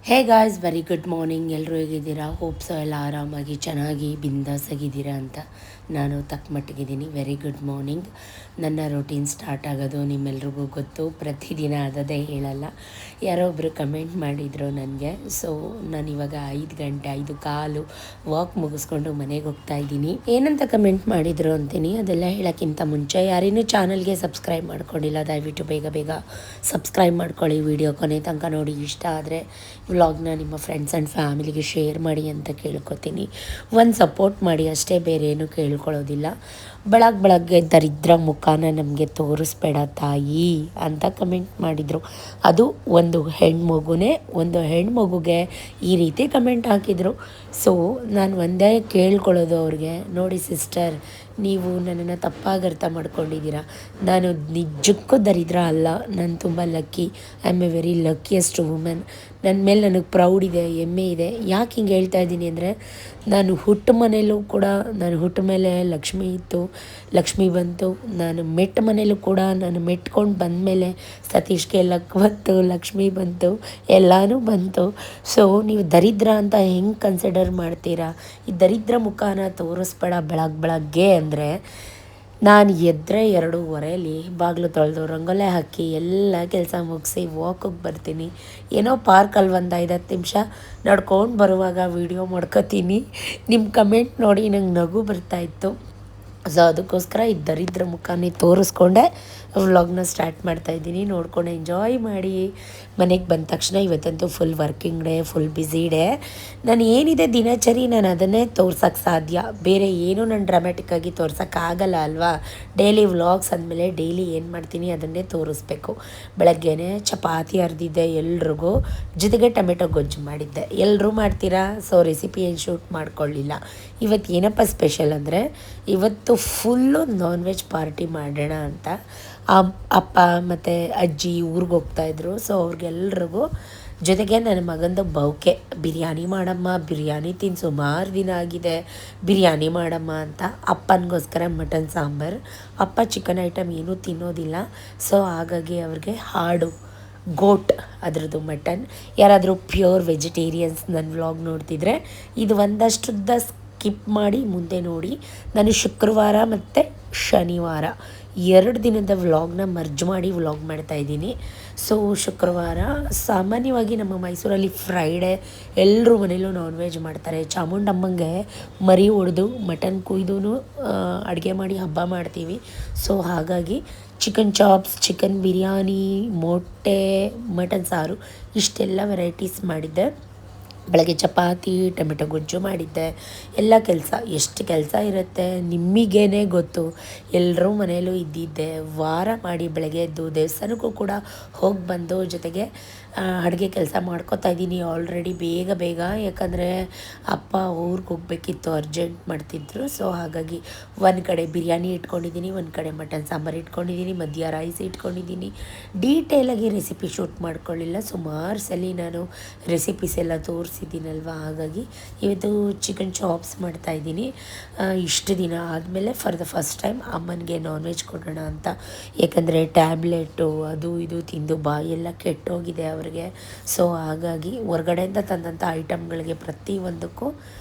ಹೇ guys very good morning. ಎಲ್ಲರೂ ಹೇಗಿದ್ದೀರಾ? Hope so ಎಲ್ಲ ಆರಾಮಾಗಿ ಚೆನ್ನಾಗಿ ಬಿಂದಾಸಾಗಿದ್ದೀರಾ ಅಂತ ನಾನು ತಕ್ಕ ಮಟ್ಟಿಗಿದ್ದೀನಿ. Very good morning. ನನ್ನ ರೊಟೀನ್ ಸ್ಟಾರ್ಟ್ ಆಗೋದು ನಿಮ್ಮೆಲ್ರಿಗೂ ಗೊತ್ತು, ಪ್ರತಿದಿನ ಆದದೇ ಹೇಳಲ್ಲ. ಯಾರೋ ಒಬ್ಬರು ಕಮೆಂಟ್ ಮಾಡಿದರು ನನಗೆ. ಸೊ ನಾನಿವಾಗ 5 ಗಂಟೆ 5:15 ವಾಕ್ ಮುಗಿಸ್ಕೊಂಡು ಮನೆಗೆ ಹೋಗ್ತಾ ಇದ್ದೀನಿ. ಏನಂತ ಕಮೆಂಟ್ ಮಾಡಿದರು ಅಂತೀನಿ, ಅದೆಲ್ಲ ಹೇಳೋಕ್ಕಿಂತ ಮುಂಚೆ ಯಾರೇನೂ ಚಾನಲ್ಗೆ ಸಬ್ಸ್ಕ್ರೈಬ್ ಮಾಡ್ಕೊಂಡಿಲ್ಲ ದಯವಿಟ್ಟು ಬೇಗ ಬೇಗ ಸಬ್ಸ್ಕ್ರೈಬ್ ಮಾಡ್ಕೊಳ್ಳಿ. ವಿಡಿಯೋ ಕೊನೆ ತನಕ ನೋಡಿ. ಇಷ್ಟ ಆದರೆ ವ್ಲಾಗ್ನ ನಿಮ್ಮ ಫ್ರೆಂಡ್ಸ್ ಆ್ಯಂಡ್ ಫ್ಯಾಮಿಲಿಗೆ ಶೇರ್ ಮಾಡಿ ಅಂತ ಕೇಳ್ಕೊತೀನಿ. ಒಂದು ಸಪೋರ್ಟ್ ಮಾಡಿ ಅಷ್ಟೇ, ಬೇರೆ ಏನೂ ಕೇಳ್ಕೊಳ್ಳೋದಿಲ್ಲ. ಬೆಳಗ್ಗೆ ದರಿದ್ರ ಮುಖಾನ ನಮಗೆ ತೋರಿಸ್ಬೇಡ ತಾಯಿ ಅಂತ ಕಮೆಂಟ್ ಮಾಡಿದರು. ಅದು ಒಂದು ಹೆಣ್ಮಗುಗೆ ಈ ರೀತಿ ಕಮೆಂಟ್ ಹಾಕಿದರು. ಸೊ ನಾನು ಒಂದೇ ಕೇಳ್ಕೊಳ್ಳೋದು ಅವ್ರಿಗೆ, ನೋಡಿ ಸಿಸ್ಟರ್, ನೀವು ನನ್ನನ್ನು ತಪ್ಪಾಗಿ ಅರ್ಥ ಮಾಡ್ಕೊಂಡಿದ್ದೀರಾ. ನಾನು ನಿಜಕ್ಕೂ ದರಿದ್ರ ಅಲ್ಲ, ನಾನು ತುಂಬ lucky. I am A very luckiest women. ನನ್ನ ಮೇಲೆ ನನಗೆ ಪ್ರೌಡ್ ಇದೆ, ಹೆಮ್ಮೆ ಇದೆ. ಯಾಕೆ ಹಿಂಗೆ ಹೇಳ್ತಾ ಇದ್ದೀನಿ ಅಂದರೆ, ನಾನು ಹುಟ್ಟ ಮೇಲೆ ಲಕ್ಷ್ಮಿ ಇತ್ತು, ಲಕ್ಷ್ಮಿ ಬಂತು. ನಾನು ಮೆಟ್ಟ ಮನೇಲೂ ಕೂಡ ನಾನು ಮೆಟ್ಕೊಂಡು ಬಂದಮೇಲೆ ಸತೀಶ್ಗೆ ಲಕ್ ಬಂತು, ಲಕ್ಷ್ಮಿ ಬಂತು, ಎಲ್ಲನೂ ಬಂತು. ಸೊ ನೀವು ದರಿದ್ರ ಅಂತ ಹೆಂಗೆ ಕನ್ಸಿಡರ್ ಮಾಡ್ತೀರಾ? ಈ ದರಿದ್ರ ಮುಖಾನ ತೋರಿಸ್ಬೇಡ ಬೆಳಗ್ಗೆ ಅಂದರೆ, ನಾನು ಎದ್ದರೆ 2:15 ಬಾಗಿಲು ತೊಳೆದು ರಂಗೋಲೆ ಹಾಕಿ ಎಲ್ಲ ಕೆಲಸ ಮುಗಿಸಿ ವಾಕಿಗೆ ಬರ್ತೀನಿ. ಏನೋ ಪಾರ್ಕಲ್ಲಿ ಒಂದು 5-10 ನಿಮಿಷ ನಡ್ಕೊಂಡು ಬರುವಾಗ ವೀಡಿಯೋ ಮಾಡ್ಕೋತೀನಿ. ನಿಮ್ಮ ಕಮೆಂಟ್ ನೋಡಿ ನಂಗೆ ನಗು ಬರ್ತಾಯಿತ್ತು. ಸೊ ಅದಕ್ಕೋಸ್ಕರ ಈ ದರಿದ್ರ ಮುಖಾನೇ ತೋರಿಸ್ಕೊಂಡೆ ವ್ಲಾಗ್ನ ಸ್ಟಾರ್ಟ್ ಮಾಡ್ತಾಯಿದ್ದೀನಿ. ನೋಡ್ಕೊಂಡು ಎಂಜಾಯ್ ಮಾಡಿ. ಮನೆಗೆ ಬಂದ ತಕ್ಷಣ ಇವತ್ತಂತೂ full working day, full busy day. ನಾನು ಏನಿದೆ ದಿನಚರಿ ನಾನು ಅದನ್ನೇ ತೋರ್ಸೋಕ್ಕೆ ಸಾಧ್ಯ, ಬೇರೆ ಏನೂ ನಾನು ಡ್ರಾಮ್ಯಾಟಿಕ್ಕಾಗಿ ತೋರ್ಸೋಕ್ಕಾಗಲ್ಲ ಅಲ್ವಾ. ಡೈಲಿ ವ್ಲಾಗ್ಸ್ ಅಂದಮೇಲೆ ಡೈಲಿ ಏನು ಮಾಡ್ತೀನಿ ಅದನ್ನೇ ತೋರಿಸ್ಬೇಕು. ಬೆಳಗ್ಗೆನೇ ಚಪಾತಿ ಅರ್ದಿದ್ದೆ ಎಲ್ರಿಗೂ, ಜೊತೆಗೆ ಟೊಮೆಟೊ ಗೊಜ್ಜು ಮಾಡಿದ್ದೆ. ಎಲ್ಲರೂ ಮಾಡ್ತೀರಾ, ಸೊ ರೆಸಿಪಿ ಏನು ಶೂಟ್ ಮಾಡ್ಕೊಳ್ಳಿಲ್ಲ. ಇವತ್ತು ಏನಪ್ಪ ಸ್ಪೆಷಲ್ ಅಂದರೆ, ಇವತ್ತು ಫುಲ್ಲು ನಾನ್ ವೆಜ್ ಪಾರ್ಟಿ ಮಾಡೋಣ ಅಂತ ಅಪ್ಪ ಮತ್ತು ಅಜ್ಜಿ ಊರಿಗೆ ಹೋಗ್ತಾಯಿದ್ರು. ಸೊ ಅವ್ರಿಗೆಲ್ರಿಗೂ, ಜೊತೆಗೆ ನನ್ನ ಮಗಂದು ಬೌಕೆ, ಬಿರಿಯಾನಿ ಮಾಡಮ್ಮ, ಬಿರಿಯಾನಿ ತಿಂದು ಸುಮಾರು ದಿನ ಆಗಿದೆ, ಬಿರಿಯಾನಿ ಮಾಡಮ್ಮ ಅಂತ. ಅಪ್ಪನಿಗೋಸ್ಕರ ಮಟನ್ ಸಾಂಬಾರು. ಅಪ್ಪ ಚಿಕನ್ ಐಟಮ್ ಏನೂ ತಿನ್ನೋದಿಲ್ಲ. ಸೊ ಹಾಗಾಗಿ ಅವ್ರಿಗೆ ಗೋಟ್ ಅದರದ್ದು ಮಟನ್. ಯಾರಾದರೂ ಪ್ಯೂರ್ ವೆಜಿಟೇರಿಯನ್ಸ್ ನನ್ನ ವ್ಲಾಗ್ ನೋಡ್ತಿದ್ರೆ ಇದು ಒಂದಷ್ಟುದ್ದ ಸ್ಕಿಪ್ ಮಾಡಿ ಮುಂದೆ ನೋಡಿ. ನಾನು ಶುಕ್ರವಾರ ಮತ್ತು ಶನಿವಾರ 2 ದಿನದ ವ್ಲಾಗ್ನ ಮರ್ಜ್ ಮಾಡಿ ವ್ಲಾಗ್ ಮಾಡ್ತಾಯಿದ್ದೀನಿ. ಸೊ ಶುಕ್ರವಾರ ಸಾಮಾನ್ಯವಾಗಿ ನಮ್ಮ ಮೈಸೂರಲ್ಲಿ ಫ್ರೈಡೇ ಎಲ್ಲರೂ ಮನೇಲೂ ನಾನ್ ವೆಜ್ ಮಾಡ್ತಾರೆ. ಚಾಮುಂಡಮ್ಮಂಗೆ ಮರಿ ಹೊಡೆದು ಮಟನ್ ಕುಯ್ದು ಅಡುಗೆ ಮಾಡಿ ಹಬ್ಬ ಮಾಡ್ತೀವಿ. ಸೊ ಹಾಗಾಗಿ ಚಿಕನ್ ಚಾಪ್ಸ್, ಚಿಕನ್ ಬಿರಿಯಾನಿ, ಮೊಟ್ಟೆ, ಮಟನ್ ಸಾರು, ಇಷ್ಟೆಲ್ಲ ವೆರೈಟೀಸ್ ಮಾಡಿದ್ದೆ. ಬೆಳಗ್ಗೆ ಚಪಾತಿ, ಟೊಮೆಟೊ ಗೊಜ್ಜು ಮಾಡಿದ್ದೆ. ಎಲ್ಲ ಕೆಲಸ, ಎಷ್ಟು ಕೆಲಸ ಇರುತ್ತೆ ನಿಮಗೇನೆ ಗೊತ್ತು. ಎಲ್ಲರೂ ಮನೆಯಲ್ಲೂ ಇದ್ದಿದ್ದೆ. ವಾರ ಮಾಡಿ ಬೆಳಗ್ಗೆ ಎದ್ದು ದೇವಸ್ಥಾನಕ್ಕೂ ಕೂಡ ಹೋಗಿ ಬಂದು, ಜೊತೆಗೆ ಅಡುಗೆ ಕೆಲಸ ಮಾಡ್ಕೋತಾ ಇದ್ದೀನಿ ಆಲ್ರೆಡಿ ಬೇಗ. ಯಾಕಂದರೆ ಅಪ್ಪ ಊರಿಗೆ ಹೋಗಬೇಕಿತ್ತು, ಅರ್ಜೆಂಟ್ ಮಾಡ್ತಿದ್ರು. ಸೊ ಹಾಗಾಗಿ ಒಂದು ಕಡೆ ಬಿರಿಯಾನಿ ಇಟ್ಕೊಂಡಿದ್ದೀನಿ, ಒಂದು ಕಡೆ ಮಟನ್ ಸಾಂಬಾರು ಇಟ್ಕೊಂಡಿದ್ದೀನಿ, ಮಧ್ಯ ರೈಸ್ ಇಟ್ಕೊಂಡಿದ್ದೀನಿ. ಡೀಟೇಲಾಗಿ ರೆಸಿಪಿ ಶೂಟ್ ಮಾಡ್ಕೊಳ್ಳಿಲ್ಲ. ಸುಮಾರು ಸಲ ನಾನು ರೆಸಿಪೀಸ್ ಎಲ್ಲ ತೋರಿಸಿದ್ದೀನಲ್ವ, ಹಾಗಾಗಿ ಇವತ್ತು ಚಿಕನ್ ಚಾಪ್ಸ್ ಮಾಡ್ತಾಯಿದ್ದೀನಿ. ಇಷ್ಟು ದಿನ ಆದಮೇಲೆ ಫಾರ್ ದ ಫಸ್ಟ್ ಟೈಮ್ ಅಮ್ಮನಿಗೆ ನಾನ್ ವೆಜ್ ಕೊಡೋಣ ಅಂತ. ಯಾಕಂದರೆ ಟ್ಯಾಬ್ಲೆಟು ಅದು ಇದು ತಿಂದು ಬಾಯೆಲ್ಲ ಕೆಟ್ಟೋಗಿದೆ ಅವ್ರಿಗೆ. ಸೊ ಹಾಗಾಗಿ ಹೊರಗಡೆಯಿಂದ ತಂದಂಥ ಐಟಮ್ಗಳಿಗೆ ಪ್ರತಿಯೊಂದಕ್ಕೂ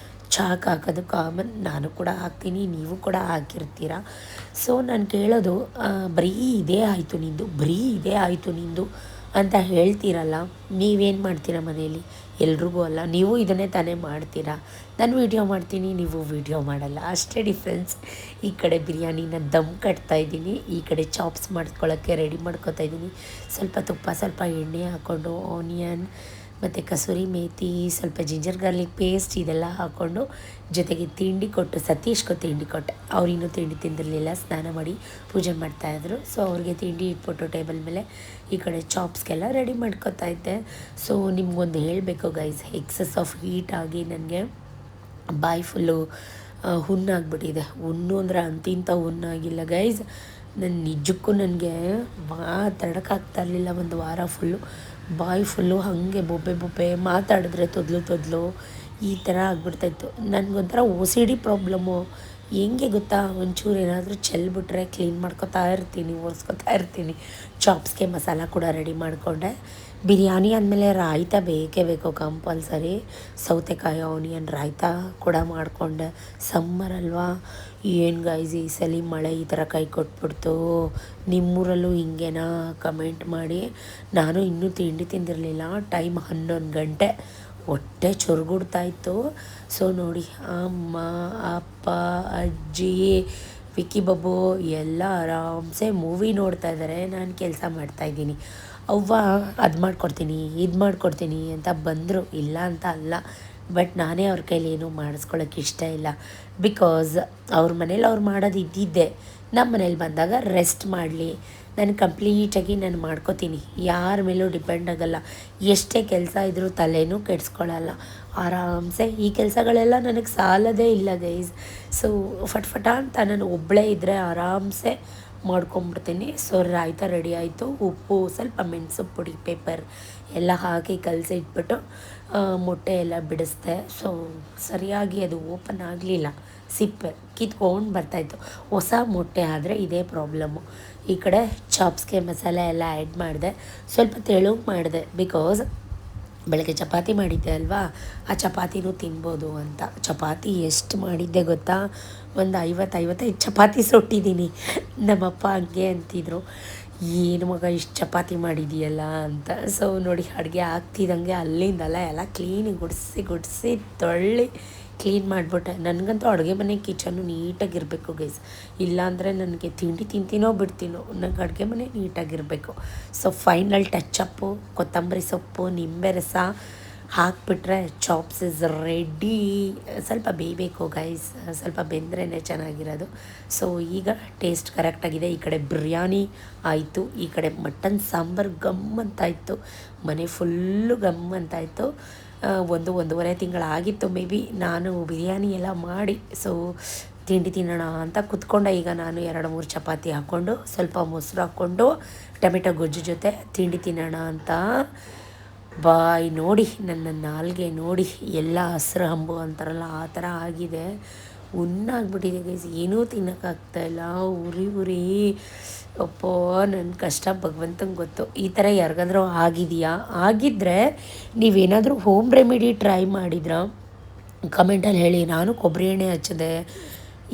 ಚಾಕ್ ಹಾಕೋದು ಕಾಮನ್. ನಾನು ಕೂಡ ಹಾಕ್ತೀನಿ, ನೀವು ಕೂಡ ಹಾಕಿರ್ತೀರ. ಸೊ ನಾನು ಕೇಳೋದು, ಬರೀ ಇದೇ ಆಯಿತು ನಿಂದು ಅಂತ ಹೇಳ್ತೀರಲ್ಲ, ನೀವೇನು ಮಾಡ್ತೀರಾ ಮನೇಲಿ? ಎಲ್ರಿಗೂ ಅಲ್ಲ, ನೀವು ಇದನ್ನೇ ತಾನೇ ಮಾಡ್ತೀರಾ. ನಾನು ವೀಡಿಯೋ ಮಾಡ್ತೀನಿ, ನೀವು ವೀಡಿಯೋ ಮಾಡಲ್ಲ, ಅಷ್ಟೇ ಡಿಫ್ರೆನ್ಸ್. ಈ ಕಡೆ ಬಿರಿಯಾನಿನ ದಮ್ ಕಟ್ತಾಯಿದ್ದೀನಿ, ಈ ಕಡೆ ಚಾಪ್ಸ್ ಮಾಡ್ಕೊಳ್ಳೋಕ್ಕೆ ರೆಡಿ ಮಾಡ್ಕೊತಾಯಿದ್ದೀನಿ. ಸ್ವಲ್ಪ ತುಪ್ಪ, ಸ್ವಲ್ಪ ಎಣ್ಣೆ ಹಾಕ್ಕೊಂಡು, ಆನಿಯನ್ ಮತ್ತು ಕಸೂರಿ ಮೇಥಿ, ಸ್ವಲ್ಪ ಜಿಂಜರ್ ಗಾರ್ಲಿಕ್ ಪೇಸ್ಟ್ ಇದೆಲ್ಲ ಹಾಕ್ಕೊಂಡು, ಜೊತೆಗೆ ತಿಂಡಿ ಕೊಟ್ಟು, ಸತೀಶ್ಗೂ ತಿಂಡಿ ಕೊಟ್ಟೆ. ಇನ್ನೂ ತಿಂಡಿ ತಿಂದಿರಲಿಲ್ಲ, ಸ್ನಾನ ಮಾಡಿ ಪೂಜೆ ಮಾಡ್ತಾಯಿದ್ರು. ಸೊ ಅವ್ರಿಗೆ ತಿಂಡಿ ಇಟ್ಬಿಟ್ಟು ಟೇಬಲ್ ಮೇಲೆ ಈ ಕಡೆ ಚಾಪ್ಸ್ಗೆಲ್ಲ ರೆಡಿ ಮಾಡ್ಕೊತಾ ಇದ್ದೆ. ಸೊ ನಿಮ್ಗೊಂದು ಹೇಳಬೇಕು ಗೈಸ್, ಎಕ್ಸಸ್ ಆಫ್ ಹೀಟ್ ಆಗಿ ನನಗೆ ಬಾಯಿ ಫುಲ್ಲು ಹುಣ್ಣಾಗ್ಬಿಟ್ಟಿದೆ. ಹುಣ್ಣು ಅಂದರೆ ಅಂತಿಂಥ ಹುಣ್ಣಾಗಿಲ್ಲ ಗೈಸ್. ನಿಜಕ್ಕೂ ನನಗೆ ಮಾತಾಡೋಕ್ಕಾಗ್ತಾ ಇರಲಿಲ್ಲ. ಒಂದು ವಾರ ಫುಲ್ಲು ಬಾಯಿ ಫುಲ್ಲು ಹಾಗೆ ಬೊಬ್ಬೆ ಮಾತಾಡಿದ್ರೆ ತೊದಲು ಈ ಥರ ಆಗ್ಬಿಡ್ತಾಯಿತ್ತು. ನನಗೊಂಥರ OCD ಪ್ರಾಬ್ಲಮ್ಮು. ಹೆಂಗೆ ಗೊತ್ತಾ, ಒಂಚೂರು ಏನಾದರೂ ಚೆಲ್ಬಿಟ್ರೆ ಕ್ಲೀನ್ ಮಾಡ್ಕೊತಾ ಇರ್ತೀನಿ, ಒರೆಸ್ಕೊತಾ ಇರ್ತೀನಿ. ಚಾಪ್ಸ್ಗೆ ಮಸಾಲ ಕೂಡ ರೆಡಿ ಮಾಡಿಕೊಂಡೆ. ಬಿರಿಯಾನಿ ಅಂದಮೇಲೆ ರಾಯ್ತ ಬೇಕೇ ಬೇಕು ಕಂಪಲ್ಸರಿ. ಸೌತೆಕಾಯಿ ಆನಿಯನ್ ರಾಯ್ತ ಕೂಡ ಮಾಡಿಕೊಂಡೆ. ಸಮ್ಮರ್ ಅಲ್ವಾ, ಏನು ಗೈಸ್ ಈ ಸಲ ಮಳೆ ಈ ಥರ ಕೈ ಕೊಟ್ಬಿಡ್ತು. ನಿಮ್ಮೂರಲ್ಲೂ ಹಿಂಗೇನಾ ಕಮೆಂಟ್ ಮಾಡಿ. ನಾನು ಇನ್ನೂ ತಿಂಡಿ ತಿಂದಿರಲಿಲ್ಲ. ಟೈಮ್ 11 ಗಂಟೆ. ಹೊಟ್ಟೆ ಚೊರ್ಗುಡ್ತಾಯಿತ್ತು. ಸೊ ನೋಡಿ, ಅಮ್ಮ ಅಪ್ಪ ಅಜ್ಜಿ ವಿಕ್ಕಿ ಬಬ್ಬು ಎಲ್ಲ ಆರಾಮ್ಸೆ ಮೂವಿ ನೋಡ್ತಾ ಇದ್ದಾರೆ. ನಾನು ಕೆಲಸ ಮಾಡ್ತಾಯಿದ್ದೀನಿ. ಅವ್ವ ಅದು ಮಾಡಿಕೊಡ್ತೀನಿ ಇದು ಮಾಡಿಕೊಡ್ತೀನಿ ಅಂತ ಬಂದರು, ಇಲ್ಲ ಅಂತ ಅಲ್ಲ. ಬಟ್ ನಾನೇ ಅವ್ರ ಕೈಲಿ ಏನೂ ಮಾಡಿಸ್ಕೊಳ್ಳೋಕೆ ಇಷ್ಟ ಇಲ್ಲ. ಬಿಕಾಸ್ ಅವ್ರ ಮನೇಲಿ ಅವ್ರು ಮಾಡೋದು ಇದ್ದಿದ್ದೆ. ನಮ್ಮ ಮನೇಲಿ ಬಂದಾಗ ರೆಸ್ಟ್ ಮಾಡಲಿ, ನಾನು ಕಂಪ್ಲೀಟಾಗಿ ನಾನು ಮಾಡ್ಕೋತೀನಿ. ಯಾರ ಮೇಲೂ ಡಿಪೆಂಡ್ ಆಗೋಲ್ಲ. ಎಷ್ಟೇ ಕೆಲಸ ಇದ್ದರೂ ತಲೆನೂ ಕೆಡಿಸ್ಕೊಳ್ಳಲ್ಲ. ಆರಾಮ್ಸೆ ಈ ಕೆಲಸಗಳೆಲ್ಲ ನನಗೆ ಸಾಲದೇ ಇಲ್ಲ ಗೈಸ್. ಸೊ ಫಟ್ ಅಂತ ನಾನು ಒಬ್ಬಳೇ ಇದ್ದರೆ ಆರಾಮ್ಸೆ ಮಾಡ್ಕೊಂಬಿಡ್ತೀನಿ. ಸೊ ರಾಯ್ತ ರೆಡಿ ಆಯಿತು. ಉಪ್ಪು, ಸ್ವಲ್ಪ ಮೆಣಸು ಪುಡಿ, ಪೇಪರ್ ಎಲ್ಲ ಹಾಕಿ ಕಲಸಿಟ್ಬಿಟ್ಟು ಮೊಟ್ಟೆ ಎಲ್ಲ ಬಿಡಿಸ್ದೆ. ಸೊ ಸರಿಯಾಗಿ ಅದು ಓಪನ್ ಆಗಲಿಲ್ಲ, ಸಿಪ್ಪೆ ಕಿತ್ಕೊಂಡು ಬರ್ತಾಯಿತ್ತು. ಹೊಸ ಮೊಟ್ಟೆ ಆದರೆ ಇದೇ ಪ್ರಾಬ್ಲಮ್ಮು. ಈ ಕಡೆ ಚಾಪ್ಸ್ಗೆ ಮಸಾಲೆ ಎಲ್ಲ ಆ್ಯಡ್ ಮಾಡಿದೆ. ಸ್ವಲ್ಪ ತೆಳುಗೆ ಮಾಡಿದೆ, ಬಿಕಾಸ್ ಬೆಳಗ್ಗೆ ಚಪಾತಿ ಮಾಡಿದ್ದೆ ಅಲ್ವಾ, ಆ ಚಪಾತಿನೂ ತಿನ್ಬೋದು ಅಂತ. ಚಪಾತಿ ಎಷ್ಟು ಮಾಡಿದ್ದೆ ಗೊತ್ತಾ, ಒಂದು 50-55 ಚಪಾತಿ ಸುಟ್ಟಿದ್ದೀನಿ. ನಮ್ಮಪ್ಪ ಹಂಗೆ ಅಂತಿದ್ರು, ಏನು ಮಗ ಇಷ್ಟು ಚಪಾತಿ ಮಾಡಿದೆಯಲ್ಲ ಅಂತ. ಸೊ ನೋಡಿ, ಅಡುಗೆ ಆಗ್ತಿದ್ದಂಗೆ ಅಲ್ಲಿಂದಲ್ಲ ಎಲ್ಲ ಕ್ಲೀನಿಗೆ ಗುಡಿಸಿ ತೊಳ್ಳಿ ಕ್ಲೀನ್ ಮಾಡಿಬಿಟ್ಟೆ. ನನಗಂತೂ ಅಡುಗೆ ಮನೆ ಕಿಚನ್ನು ನೀಟಾಗಿರಬೇಕು ಗೈಸ್. ಇಲ್ಲಾಂದರೆ ನನಗೆ ತಿಂಡಿ ತಿಂತೀನೋ ಬಿಡ್ತೀನೋ, ನನಗೆ ಅಡುಗೆ ಮನೆ ನೀಟಾಗಿರಬೇಕು. ಸೊ ಫೈನಲ್ ಟಚ್ಚಪ್ಪು, ಕೊತ್ತಂಬರಿ ಸೊಪ್ಪು, ನಿಂಬೆ ರಸ ಹಾಕಿಬಿಟ್ರೆ ಚಾಪ್ಸ್ ಇಸ್ ರೆಡಿ. ಸ್ವಲ್ಪ ಬೇಯಬೇಕು ಗೈಸ್, ಸ್ವಲ್ಪ ಬೆಂದ್ರೇ ಚೆನ್ನಾಗಿರೋದು. ಸೊ ಈಗ ಟೇಸ್ಟ್ ಕರೆಕ್ಟಾಗಿದೆ. ಈ ಕಡೆ ಬಿರಿಯಾನಿ ಆಯಿತು, ಈ ಕಡೆ ಮಟನ್ ಸಾಂಬಾರು ಗಮ್ ಅಂತಾಯಿತು. ಮನೆ ಫುಲ್ಲು ಗಮ್ ಅಂತಾಯಿತು. 1-1.5 ತಿಂಗಳಾಗಿತ್ತು ಮೇ ಬಿ ನಾನು ಬಿರಿಯಾನಿ ಎಲ್ಲ ಮಾಡಿ. ಸೊ ತಿಂಡಿ ತಿನ್ನೋಣ ಅಂತ ಕೂತ್ಕೊಂಡೆ. ಈಗ ನಾನು 2-3 ಚಪಾತಿ ಹಾಕ್ಕೊಂಡು, ಸ್ವಲ್ಪ ಮೊಸರು ಹಾಕ್ಕೊಂಡು, ಟೊಮೆಟೊ ಗೊಜ್ಜು ಜೊತೆ ತಿಂಡಿ ತಿನ್ನೋಣ ಅಂತ. ಬಾಯ್ ನೋಡಿ, ನನ್ನ ನಾಲ್ಗೆ ನೋಡಿ, ಎಲ್ಲ ಹಸ್ರು ಹಂಬು ಅಂತಾರಲ್ಲ ಆ ಥರ ಆಗಿದೆ. ಉಣ್ಣಾಗ್ಬಿಟ್ಟಿದೆ ಗೈಸ್, ಏನೂ ತಿನ್ನೋಕ್ಕಾಗ್ತಾಯಿಲ್ಲ. ಉರಿ ಅಪ್ಪೋ, ನನ್ನ ಕಷ್ಟ ಭಗವಂತಂಗೆ ಗೊತ್ತು. ಈ ಥರ ಯಾರಿಗಾದ್ರೂ ಆಗಿದೆಯಾ? ಆಗಿದ್ದರೆ ನೀವೇನಾದರೂ ಹೋಮ್ ರೆಮಿಡಿ ಟ್ರೈ ಮಾಡಿದ್ರಾ ಕಮೆಂಟಲ್ಲಿ ಹೇಳಿ. ನಾನು ಕೊಬ್ಬರಿ ಎಣ್ಣೆ ಹಚ್ಚಿದೆ,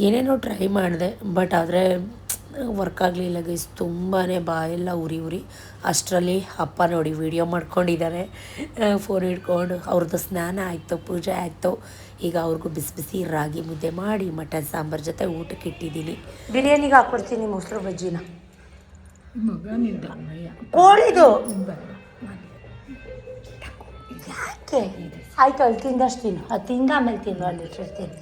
ಏನೇನೋ ಟ್ರೈ ಮಾಡಿದೆ, ಬಟ್ ಆದರೆ ವರ್ಕ್ ಆಗಲಿಲ್ಲ ಗೈಸ್. ತುಂಬಾ ಬಾಯೆಲ್ಲ ಉರಿ. ಅಷ್ಟರಲ್ಲಿ ಅಪ್ಪ ನೋಡಿ ವಿಡಿಯೋ ಮಾಡ್ಕೊಂಡಿದ್ದಾರೆ, ಫೋನ್ ಹಿಡ್ಕೊಂಡು. ಅವ್ರದ್ದು ಸ್ನಾನ ಆಯಿತು, ಪೂಜೆ ಆಯಿತು. ಈಗ ಅವ್ರಿಗೂ ಬಿಸಿ ರಾಗಿ ಮುದ್ದೆ ಮಾಡಿ ಮಟನ್ ಸಾಂಬಾರು ಜೊತೆ ಊಟಕ್ಕೆ ಇಟ್ಟಿದ್ದೀನಿ. ಬಿರಿಯಾನಿಗೆ ಹಾಕ್ಕೊಡ್ತೀನಿ ಮೊಸರು ಬಜ್ಜಿನ. ಕೋಳಿದು ಯಾಕೆ ಆಯಿತು, ಅಲ್ಲಿ ತಿಂದಷ್ಟು ತಿನ್ನು, ಅದು ತಿಂದ ಆಮೇಲೆ ತಿನ್ನು, ಅಲ್ಲಿ ಇಟ್ಟಿರ್ತೀನಿ.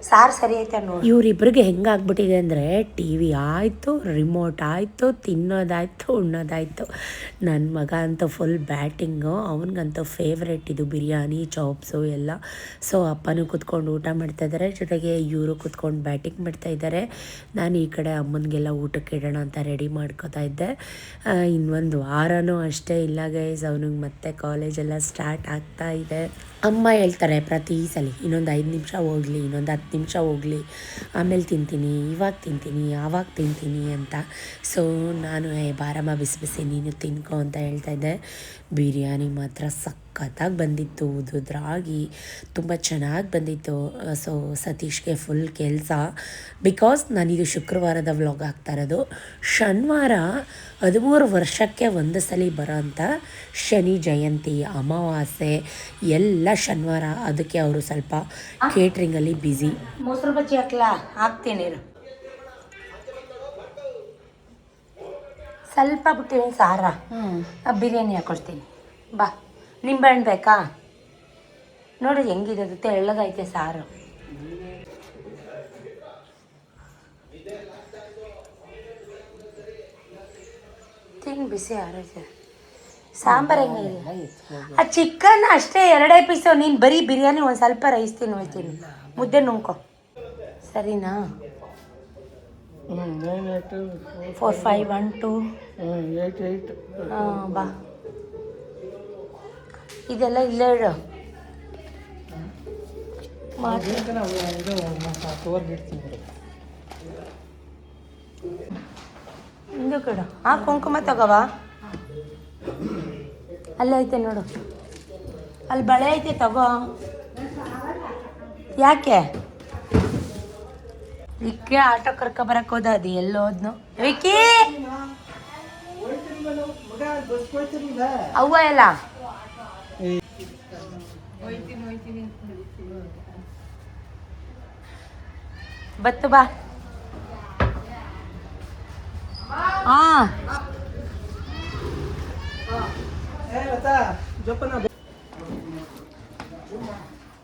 ಸಾರು ಸರಿ ಐತೆ ನೋಡಿ. ಇವರಿಬ್ಬರಿಗೆ ಹೆಂಗಾಗ್ಬಿಟ್ಟಿದೆ ಅಂದರೆ, ಟಿ ವಿ ಆಯಿತು, ರಿಮೋಟ್ ಆಯಿತು, ತಿನ್ನೋದಾಯಿತು, ಉಣ್ಣೋದಾಯಿತು. ನನ್ನ ಮಗ ಅಂತೂ ಫುಲ್ ಬ್ಯಾಟಿಂಗು. ಅವನಿಗಂತೂ ಫೇವ್ರೆಟ್ ಇದು ಬಿರಿಯಾನಿ, ಚಾಪ್ಸು ಎಲ್ಲ. ಸೊ ಅಪ್ಪನೂ ಕೂತ್ಕೊಂಡು ಊಟ ಮಾಡ್ತಾಯಿದ್ದಾರೆ, ಜೊತೆಗೆ ಇವರು ಕೂತ್ಕೊಂಡು ಬ್ಯಾಟಿಂಗ್ ಮಾಡ್ತಾಯಿದ್ದಾರೆ. ನಾನು ಈ ಕಡೆ ಅಮ್ಮನಿಗೆಲ್ಲ ಊಟಕ್ಕೆ ಇಡೋಣ ಅಂತ ರೆಡಿ ಮಾಡ್ಕೋತಾ ಇದ್ದೆ. ಇನ್ನೊಂದು ವಾರನೂ ಅಷ್ಟೇ ಇಲ್ಲ ಗೈಸ್, ಅವನಿಗೆ ಮತ್ತೆ ಕಾಲೇಜೆಲ್ಲ ಸ್ಟಾರ್ಟ್ ಆಗ್ತಾ ಇದೆ. ಅಮ್ಮ ಹೇಳ್ತಾರೆ ಪ್ರತಿ ಸಲ, ಇನ್ನೊಂದು 5 ನಿಮಿಷ ಹೋಗಲಿ, ಇನ್ನೊಂದು 10 ನಿಮಿಷ ಹೋಗಲಿ, ಆಮೇಲೆ ತಿಂತೀನಿ, ಇವಾಗ ತಿಂತೀನಿ, ಆವಾಗ ತಿಂತೀನಿ ಅಂತ. ಸೊ ನಾನು ಬಾರಮ್ಮ ಬಿಸಿ ನೀನು ತಿನ್ಕೊ ಅಂತ ಹೇಳ್ತಾಯಿದ್ದೆ. ಬಿರಿಯಾನಿ ಮಾತ್ರ ಸಖತ್ತಾಗಿ ಬಂದಿತ್ತು, ಉದುದ್ರಾಗಿ ತುಂಬ ಚೆನ್ನಾಗಿ ಬಂದಿತ್ತು. ಸೊ ಸತೀಶ್ಗೆ ಫುಲ್ ಕೆಲಸ, ಬಿಕಾಸ್ ನಾನಿದು ಶುಕ್ರವಾರದ ವ್ಲಾಗ್ ಆಗ್ತಾ ಇರೋದು. ಶನಿವಾರ 13 ವರ್ಷಕ್ಕೆ ಒಂದು ಸಲ ಬರೋಂಥ ಶನಿ ಜಯಂತಿ, ಅಮಾವಾಸ್ಯೆ ಎಲ್ಲ ಶನಿವಾರ. ಅದಕ್ಕೆ ಅವರು ಸ್ವಲ್ಪ ಕೇಟ್ರಿಂಗಲ್ಲಿ ಬ್ಯುಸಿ. ಮೊಸರು ಬಜ್ಜಿ ಹಾಕ್ತೀನಿ, ಸ್ವಲ್ಪ ಬಿಟ್ಟಿವಿ ಸಾರ. ಬಿರಿಯಾನಿ ಹಾಕ್ಕೊಡ್ತೀನಿ ಬಾ. ನಿಂಬೆಹಣ್ಣು ಬೇಕಾ ನೋಡಿ, ಹೆಂಗಿದೆ ತೆಳ್ಳಗೈತೆ ಸಾರು. ತಿಂದು ಬಿಸಿ ಆರೋಗ್ಯ. ಸಾಂಬಾರು ಹೆಂಗಿದೆ? ಆ ಚಿಕನ್ ಅಷ್ಟೇ 2 ಪೀಸು. ನೀನು ಬರೀ ಬಿರಿಯಾನಿ ಒಂದು ಸ್ವಲ್ಪ ರೈಸ್ ತಿನ್ನುತ್ತೀನಿ, ಮುದ್ದೆ ನುಂಕೊ, ಸರಿನಾ? 4 5 1 2 ಹಾಂ ಬಾ. ಇದೆಲ್ಲ ಇಲ್ಲೇ ಇಡು. ಮುಂದಕ್ಕೆ ಇಡು. ಕುಂಕುಮ ತಗೋವ. ಅಲ್ಲೇ ಐತೆ ನೋಡು, ಅಲ್ಲಿ ಬಳೆ ಐತೆ ತಗೋ. ಯಾಕೆ ವಿಕ್ಕಿ ಆಟೋ ಕರ್ಕೊಬರಕ್ಕೆ ಹೋದ, ಅದು ಎಲ್ಲೋದ್ನು ವಿಕ್ಕಿ ಅವ್ವ ಎಲ್ಲ ಬತ್ತು ಬಾ.